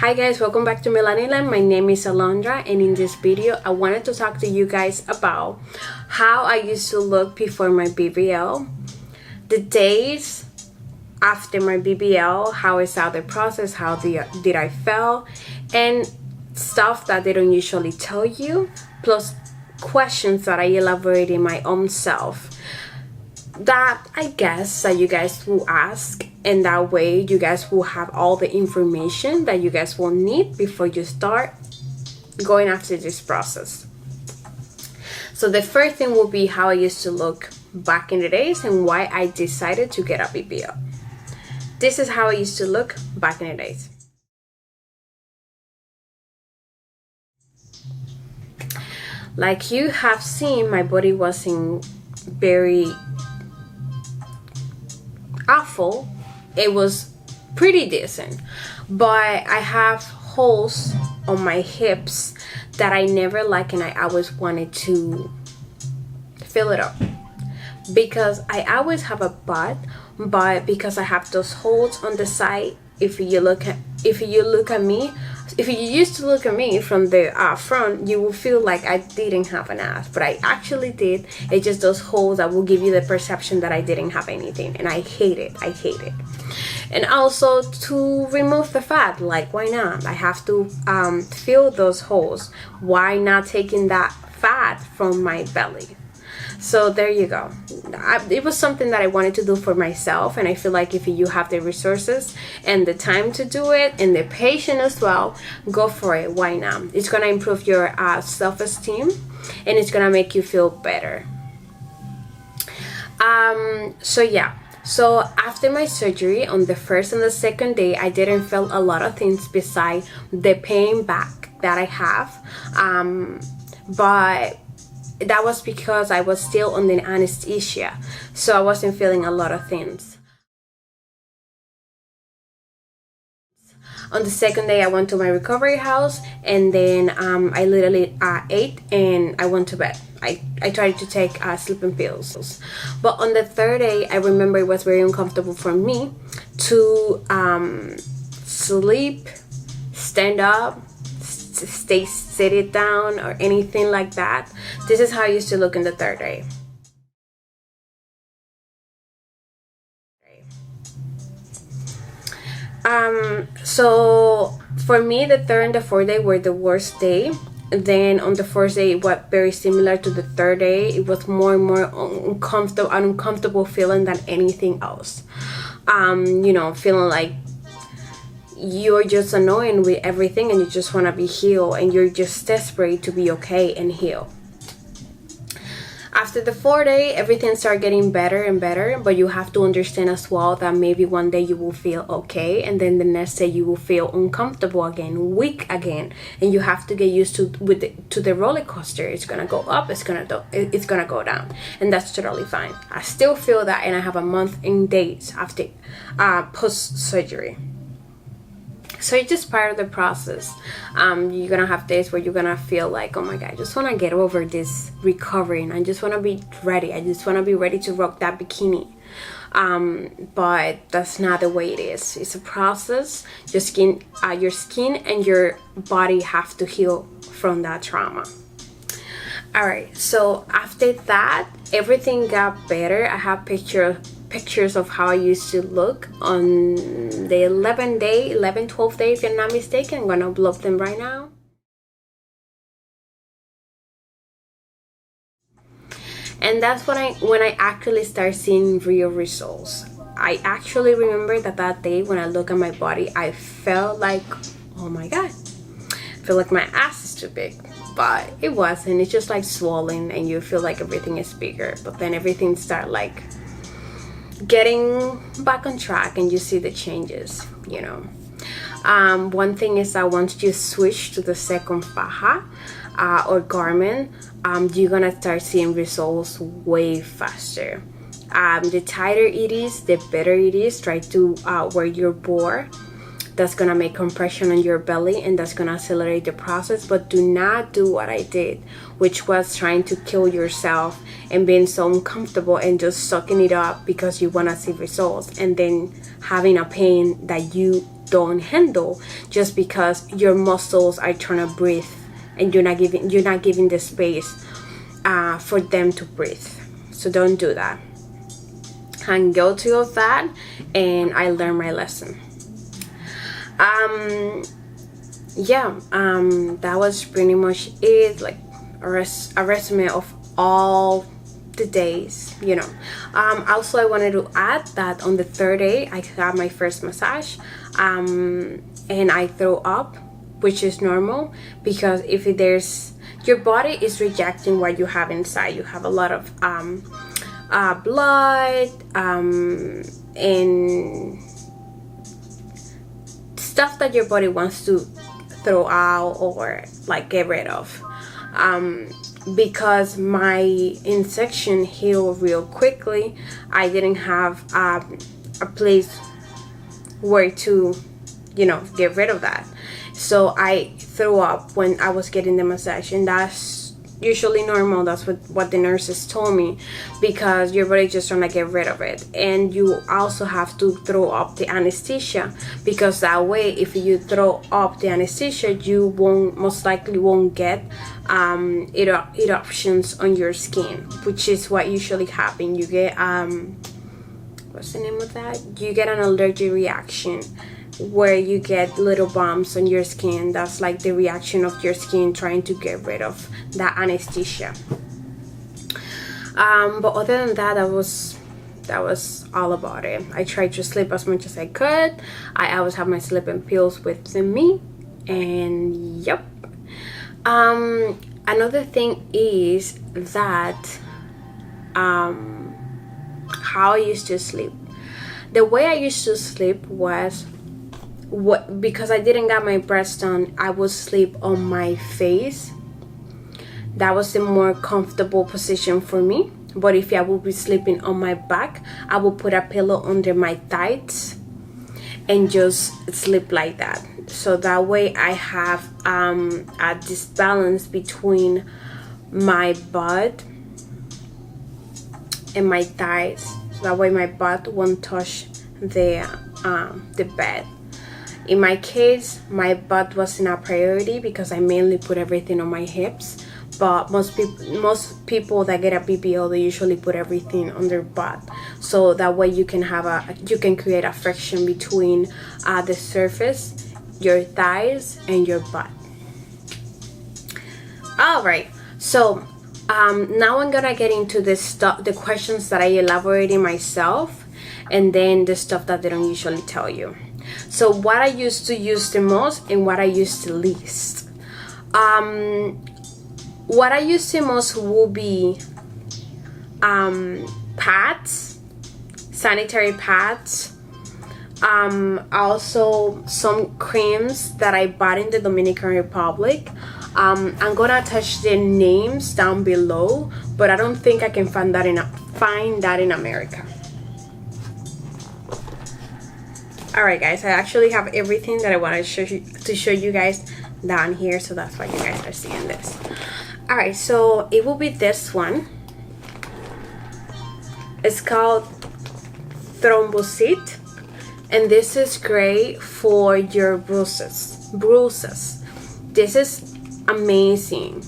Hi guys, welcome back to Millennial. My name is Alondra, and in this video I wanted to talk to you guys about how I used to look before my BBL, the days after my BBL, how I saw the process, how did I feel, and stuff that they don't usually tell you, plus questions that I elaborate in my own self that I guess that you guys will ask, and that way you guys will have all the information that you guys will need before you start going after this process. So the first thing will be how I used to look back in the days and why I decided to get a BBL. This is how I used to look back in the days. Like you have seen, my body wasn't very awful. It was pretty decent, but I have holes on my hips that I never liked, and I always wanted to fill it up because I always have a butt, but because I have those holes on the side, if you used to look at me from the front, you will feel like I didn't have an ass, but I actually did. It's just those holes that will give you the perception that I didn't have anything, and I hate it. And also to remove the fat, like why not? I have to fill those holes. Why not taking that fat from my belly? So there you go. It was something that I wanted to do for myself, and I feel like if you have the resources and the time to do it and the patience as well, go for it. Why not? It's gonna improve your self-esteem, and it's gonna make you feel better. So after my surgery, on the first and the second day, I didn't feel a lot of things besides the pain back that I have, but that was because I was still on the anesthesia, so I wasn't feeling a lot of things. On the second day, I went to my recovery house, and then I literally ate and I went to bed. I tried to take sleeping pills, but on the third day, I remember it was very uncomfortable for me to sleep, stand up, stay seated down, or anything like that. This is how I used to look in the third day. So for me, the third and the fourth day were the worst day. Then on the fourth day, it was very similar to the third day. It was more and more uncomfortable feeling than anything else. Feeling like you're just annoying with everything, and you just want to be healed, and you're just desperate to be okay and heal. After the fourth day, everything started getting better and better, but you have to understand as well that maybe one day you will feel okay, and then the next day you will feel uncomfortable again, weak again, and you have to get used to the roller coaster. It's gonna go up, it's gonna go down, and that's totally fine. I still feel that, and I have a month in days after post surgery. So it's just part of the process. You're gonna have days where you're gonna feel like, oh my god, I just want to get over this recovery, and I just want to be ready. I just want to be ready to rock that bikini. But that's not the way it is. It's a process. Your skin and your body have to heal from that trauma. Alright, so after that, everything got better. I have pictures of how I used to look on the 12th day, if I'm not mistaken. I'm gonna upload them right now. And that's when I actually start seeing real results. I actually remember that day when I look at my body, I felt like, oh my god, I feel like my ass is too big. But it wasn't. It's just like swollen, and you feel like everything is bigger, but then everything start like getting back on track, and you see the changes. One thing is that once you switch to the second faja or garment, you're gonna start seeing results way faster. The tighter it is, the better it is. Try to wear your bore. That's gonna make compression on your belly, and that's gonna accelerate the process. But do not do what I did, which was trying to kill yourself and being so uncomfortable and just sucking it up because you want to see results, and then having a pain that you don't handle, just because your muscles are trying to breathe and you're not giving the space for them to breathe. So don't do that. I'm guilty of that, and I learned my lesson. That was pretty much it, like a resume of all the days, you know. Also, I wanted to add that on the third day I got my first massage, and I threw up, which is normal, because if there's, your body is rejecting what you have inside. You have a lot of blood and stuff that your body wants to throw out or like get rid of. Because my infection healed real quickly, I didn't have a place where to, you know, get rid of that. So I threw up when I was getting the massage, and that's usually normal. That's what the nurses told me, because your body just trying to get rid of it. And you also have to throw up the anesthesia, because that way, if you throw up the anesthesia, you most likely won't get eruptions on your skin, which is what usually happens. You get what's the name of that? You get an allergic reaction, where you get little bumps on your skin. That's like the reaction of your skin trying to get rid of that anesthesia. But other than that, that was all about it. I tried to sleep as much as I could. I always have my sleeping pills with me, and yep. Another thing is that how I used to sleep. The way I used to sleep was, because I didn't get my breast done, I would sleep on my face. That was the more comfortable position for me. But if I would be sleeping on my back, I would put a pillow under my thighs and just sleep like that. So that way I have a disbalance between my butt and my thighs. So that way my butt won't touch the bed. In my case, my butt wasn't a priority because I mainly put everything on my hips. But most people that get a BBL, they usually put everything on their butt. So that way you can create a friction between the surface, your thighs, and your butt. All right. So now I'm gonna get into the questions that I elaborated myself, and then the stuff that they don't usually tell you. So what I used to use the most and what I used the least. What I use the most will be pads, sanitary pads. Also some creams that I bought in the Dominican Republic. I'm gonna attach the names down below, but I don't think I can find that in America. Alright guys, I actually have everything that I wanted to show you guys down here, so that's why you guys are seeing this. Alright, so it will be this one. It's called Thrombocid, and this is great for your bruises. This is amazing.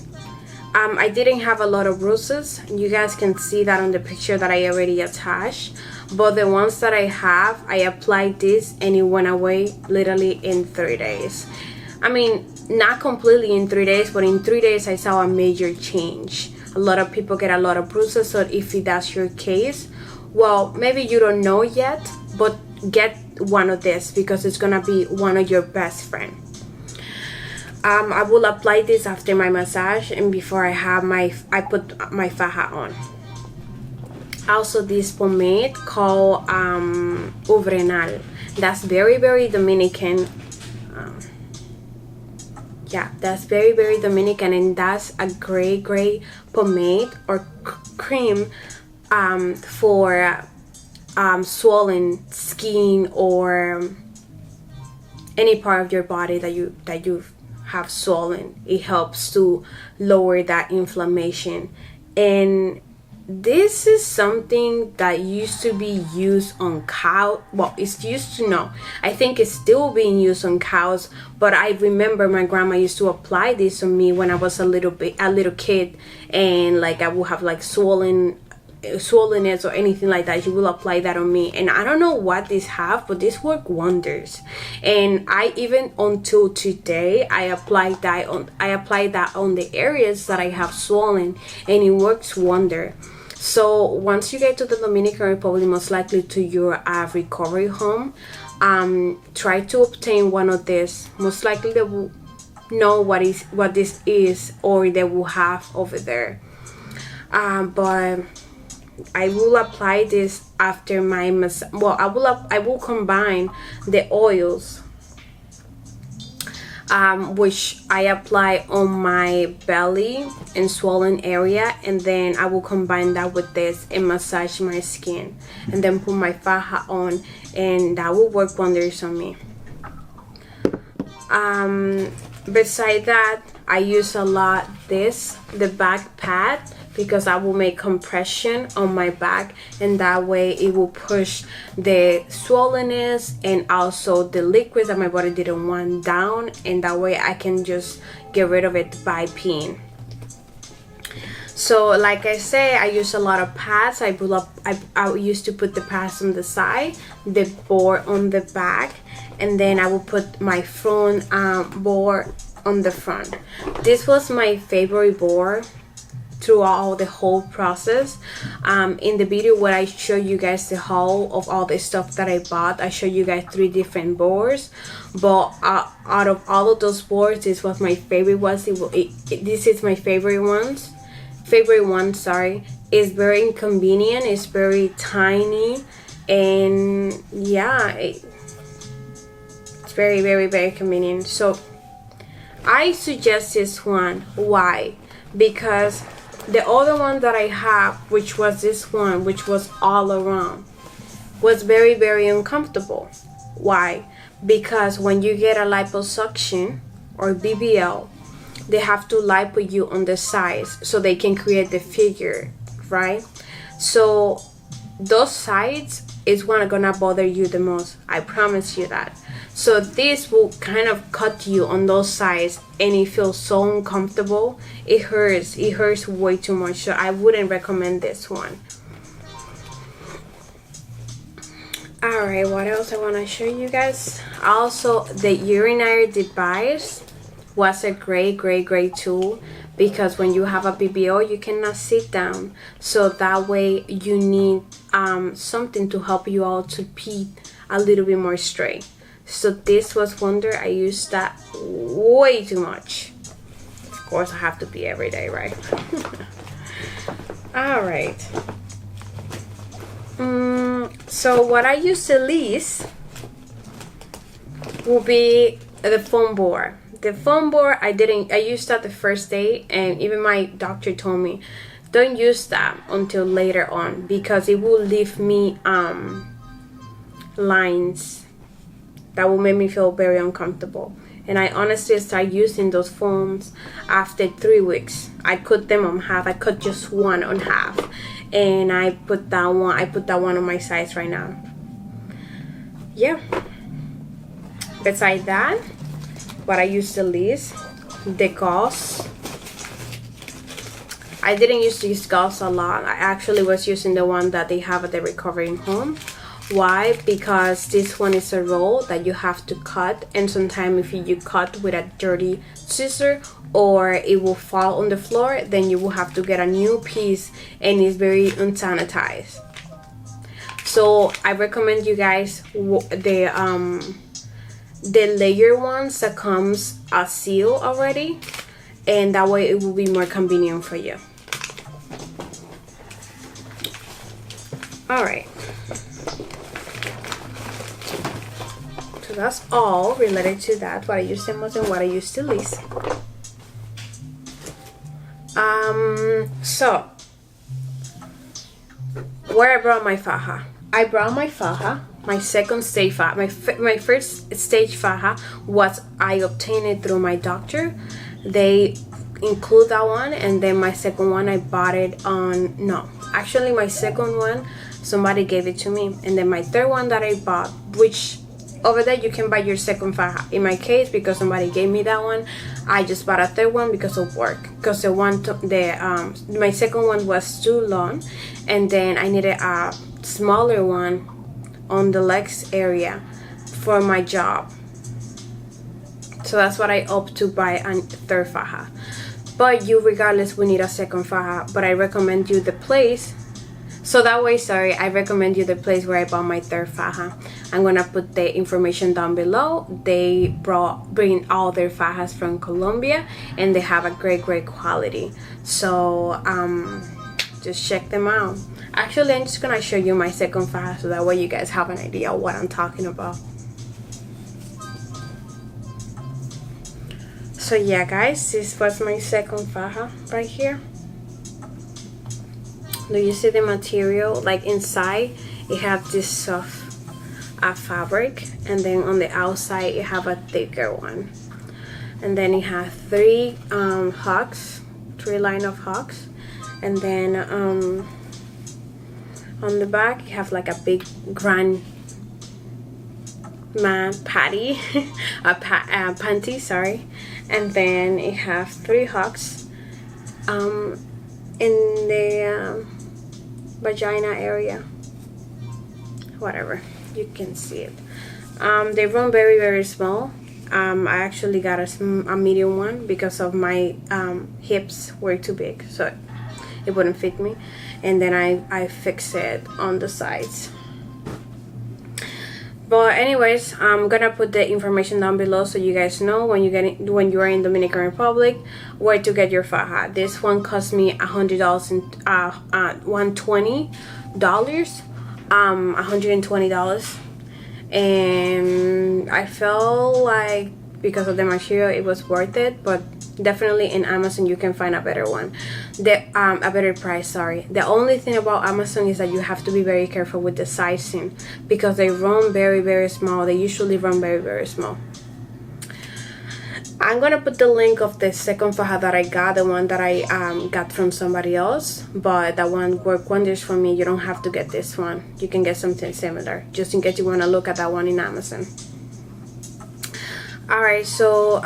I didn't have a lot of bruises. You guys can see that on the picture that I already attached. But the ones that I have, I applied this and it went away literally in 3 days. I mean, not completely in 3 days, but in 3 days I saw a major change. A lot of people get a lot of bruises, so if that's your case, well, maybe you don't know yet, but get one of this because it's gonna be one of your best friends. I will apply this after my massage and before I put my faja on. Also this pomade called Ubrenal. That's very, very Dominican. Yeah, that's very, very Dominican, and that's a great pomade or cream for swollen skin or any part of your body that you have swollen. It helps to lower that inflammation, and this is something that used to be used on cow. Well, it's used to, no, I think it's still being used on cows, but I remember my grandma used to apply this on me when I was a little kid, and like I would have like swollenness or anything like that. She will apply that on me, and I don't know what this have, but this work wonders. And I even until today I apply that on the areas that I have swollen, and it works wonder. So once you get to the Dominican Republic, most likely to your recovery home, try to obtain one of this. Most likely they will know what this is, or they will have over there. But I will apply this after my massage. Well, I will combine the oils, which I apply on my belly and swollen area, and then I will combine that with this and massage my skin, and then put my faja on, and that will work wonders on me. Beside that, I use a lot the back pad, because I will make compression on my back, and that way it will push the swollenness and also the liquids that my body didn't want down, and that way I can just get rid of it by peeing. So like I say, I use a lot of pads. I used to put the pads on the side, the board on the back, and then I will put my front board on the front. This was my favorite board throughout the whole process. In the video where I show you guys the haul of all the stuff that I bought, I show you guys 3 different boards, but out of all of those boards, this was my favorite one. This is my favorite one, sorry. It's very inconvenient, it's very tiny, and yeah, it's very, very, very convenient. So I suggest this one. Why? Because the other one that I have, which was this one, which was all around, was very, very uncomfortable. Why? Because when you get a liposuction or BBL, they have to lipo you on the sides so they can create the figure, right? So those sides is what gonna bother you the most, I promise you that. So this will kind of cut you on those sides, and it feels so uncomfortable. It hurts way too much, so I wouldn't recommend this one. Alright, what else I want to show you guys? Also, the urinary device was a great tool, because when you have a BBL, you cannot sit down, so that way you need something to help you out to pee a little bit more straight. So this was wonder. I used that way too much. Of course, I have to pee every day, right? All right. So what I use the least will be the foam board. The foam board, I used that the first day, and even my doctor told me don't use that until later on, because it will leave me lines that will make me feel very uncomfortable. And I honestly started using those foams after 3 weeks. I cut them on half. I cut just one on half, and I put that one on my sides right now. Yeah. Besides that, what I use the least, the gauze. I didn't use these gauze a lot. I actually was using the one that they have at the recovering home. Why? Because this one is a roll that you have to cut, and sometimes if you cut with a dirty scissor, or it will fall on the floor, then you will have to get a new piece, and it's very unsanitized. So I recommend you guys the layer ones that comes a seal already, and that way it will be more convenient for you. All right. So that's all related to that, what I used the most and what I used the least. So where I brought my faja. I brought my faja, my second stage faja. My first stage faja was I obtained it through my doctor. They include that one, and then my second one I bought it on, no, actually my second one, somebody gave it to me, and then my third one that I bought, which over there you can buy your second faja. In my case, because somebody gave me that one, I just bought a third one because of work, because my second one was too long, and then I needed a smaller one on the legs area for my job. So that's what I opt to buy a third faja. But you regardless will need a second faja, but I recommend you the place. So that way, sorry, I recommend you the place where I bought my third faja. I'm gonna put the information down below. They bring all their fajas from Colombia, and they have a great quality. So just check them out. Actually, I'm just gonna show you my second faja so that way you guys have an idea of what I'm talking about. So yeah, guys, this was my second faja right here. Do you see the material? Like inside it have this soft fabric, and then on the outside it have a thicker one, and then it has three line of hooks, and then on the back you have like a big grand man patty panty, sorry, and then it have three hooks in the vagina area, whatever, you can see it. They run very small. I actually got a medium one because of my hips were too big, so it wouldn't fit me, and then I fixed it on the sides. But anyways, I'm gonna put the information down below so you guys know when you are in Dominican Republic where to get your faja. This one cost me $100 and $120, $120, and I felt like because of the material it was worth it. But definitely in Amazon you can find a better one, a better price, sorry. The only thing about Amazon is that you have to be very careful with the sizing because they run very small. They usually run very small. I'm gonna put the link of the second faja that I got, the one that I got from somebody else, but that one worked wonders for me. You don't have to get this one, you can get something similar just in case you want to look at that one in Amazon. Alright, so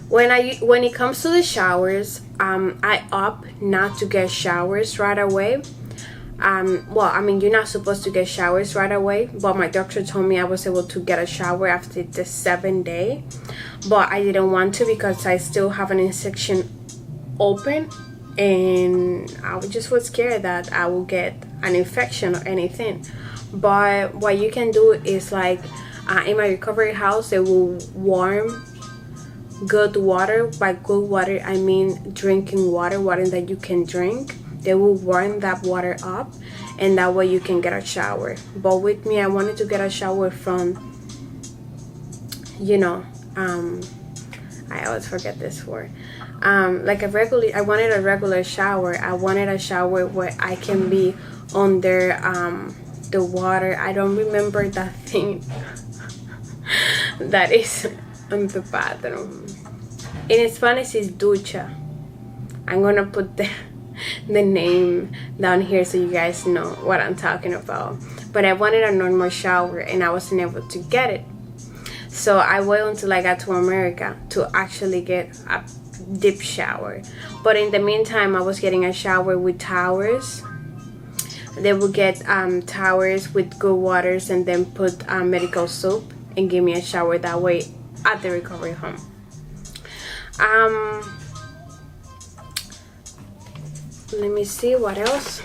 when it comes to the showers, I opt not to get showers right away. Well, I mean, you're not supposed to get showers right away, but my doctor told me I was able to get a shower after the 7th day, but I didn't want to because I still have an incision open, and I just was scared that I will get an infection or anything. But what you can do is, like, in my recovery house, they will warm good water. By good water I mean drinking water that you can drink. They will warm that water up, and that way you can get a shower. But with me, I wanted to get a shower from, you know, I always forget this word, like I wanted a regular shower. I wanted a shower where I can be under the water. I don't remember that thing that is in the bathroom. In Spanish is ducha. I'm gonna put the name down here so you guys know what I'm talking about. But I wanted a normal shower and I wasn't able to get it, so I waited until I got to America to actually get a deep shower. But in the meantime, I was getting a shower with towers. They would get towers with good waters and then put medical soap and give me a shower that way at the recovery home. Let me see what else.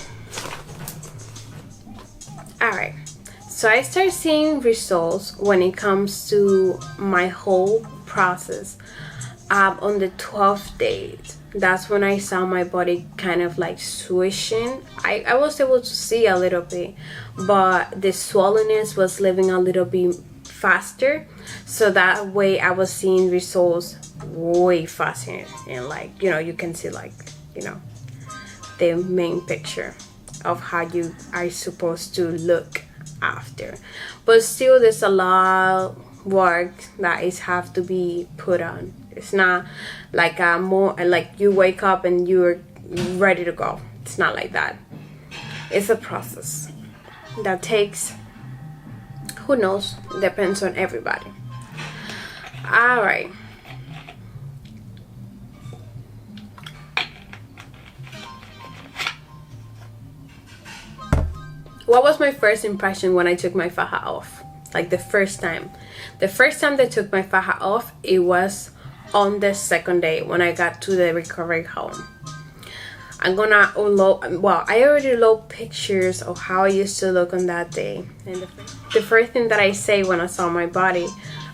Alright, so I start seeing results when it comes to my whole process on the 12th day. That's when I saw my body kind of like swishing. I was able to see a little bit, but the swollenness was living a little bit faster, so that way I was seeing results way faster, and like, you know, you can see, like, you know, the main picture of how you are supposed to look after. But still, there's a lot of work that is have to be put on. It's not like more like you wake up and you're ready to go. It's not like that. It's a process that takes, who knows, depends on everybody. All right. What was my first impression when I took my faja off? Like the first time they took my faja off, it was on the second day when I got to the recovery home. I'm gonna upload, well, I already uploaded pictures of how I used to look on that day. And the first thing that I say when I saw my body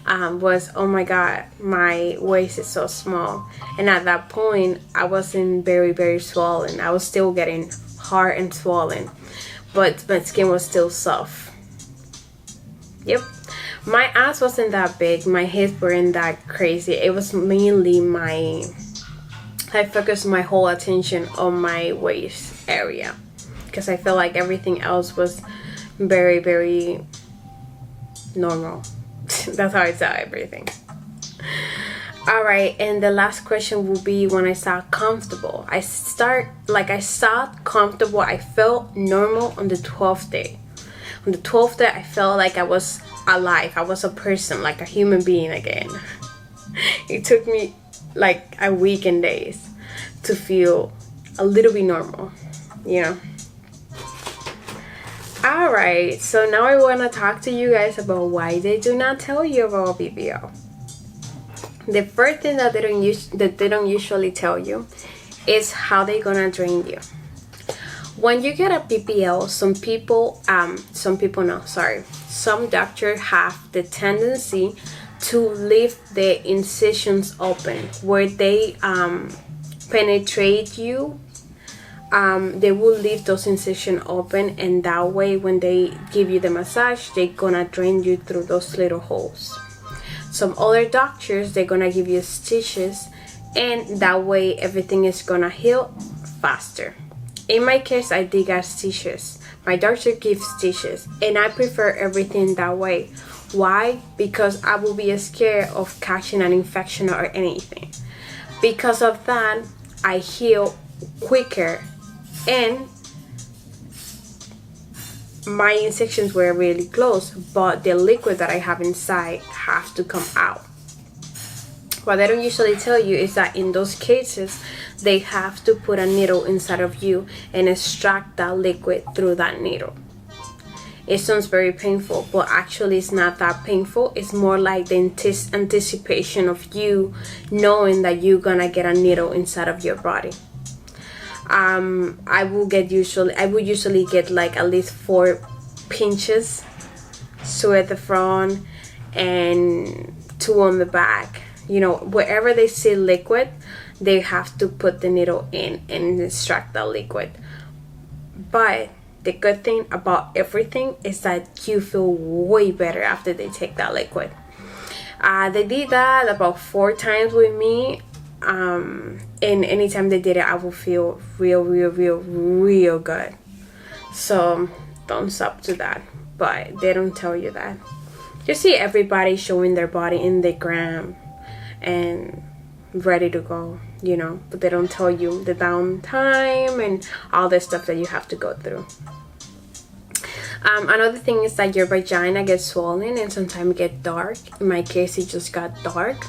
was, oh my god, my waist is so small. And at that point I wasn't very swollen. I was still getting hard and swollen, but my skin was still soft. Yep. My ass wasn't that big, my hips weren't that crazy. It was mainly I focused my whole attention on my waist area because I felt like everything else was very normal. That's how I saw everything. Alright, and the last question will be when I saw comfortable. I saw comfortable. I felt normal on the 12th day. On the 12th day, I felt like I was alive. I was a person, like a human being again. It took me like a week and days to feel a little bit normal, you know. Alright, so now I want to talk to you guys about why they do not tell you about BBL. The first thing that they don't usually tell you is how they're gonna drain you. When you get a BBL, some doctors have the tendency to leave the incisions open where they penetrate you. They will leave those incisions open, and that way when they give you the massage, they're gonna drain you through those little holes. Some other doctors, they're gonna give you stitches, and that way everything is gonna heal faster. In my case, I did get stitches. My doctor gives stitches, and I prefer everything that way. Why? Because I will be scared of catching an infection or anything. Because of that, I heal quicker, and my incisions were really close, but the liquid that I have inside have to come out. What they don't usually tell you is that in those cases, they have to put a needle inside of you and extract that liquid through that needle. It sounds very painful, but actually it's not that painful. It's more like the anticipation of you knowing that you're gonna get a needle inside of your body. I would usually get like at least 4 pinches, 2 at the front and 2 on the back. You know, wherever they see liquid, they have to put the needle in and extract that liquid. But the good thing about everything is that you feel way better after they take that liquid. They did that about 4 times with me. And anytime they did it, I will feel real good. So thumbs up to that. But they don't tell you that. You see everybody showing their body in the gram and ready to go, you know, but they don't tell you the downtime and all the stuff that you have to go through. Another thing is that your vagina gets swollen and sometimes it gets dark. In my case, it just got dark.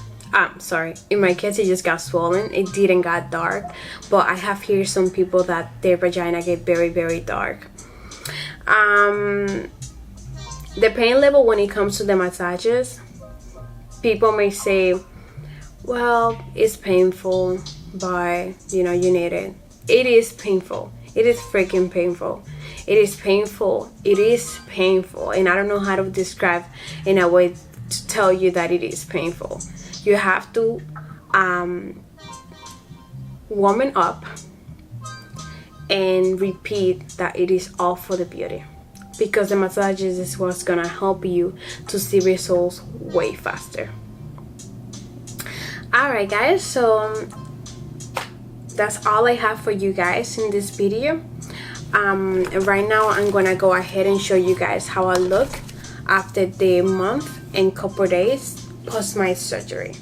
In my case, it just got swollen. It didn't got dark, but I have heard some people that their vagina get very dark. The pain level when it comes to the massages, people may say, well, it's painful, but you know, you need it. It is painful. It is freaking painful. It is painful. It is painful. And I don't know how to describe in a way to tell you that it is painful. You have to warm it up and repeat that it is all for the beauty, because the massages is what's gonna help you to see results way faster. Alright guys, so that's all I have for you guys in this video. Right now I'm gonna go ahead and show you guys how I look after the month and couple days post my surgery.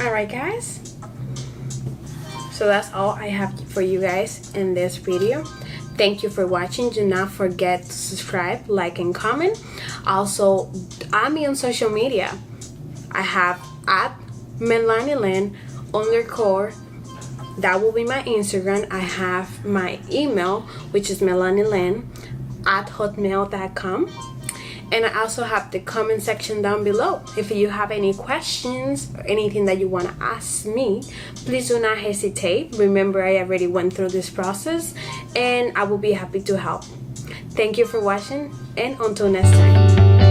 Alright guys, so that's all I have for you guys in this video. Thank you for watching. Do not forget to subscribe, like, and comment. Also, add me on social media. I have at @melanielyn_. That will be my Instagram. I have my email, which is melanielyn@hotmail.com. And I also have the comment section down below. If you have any questions or anything that you want to ask me, please do not hesitate. Remember, I already went through this process and I will be happy to help. Thank you for watching, and until next time.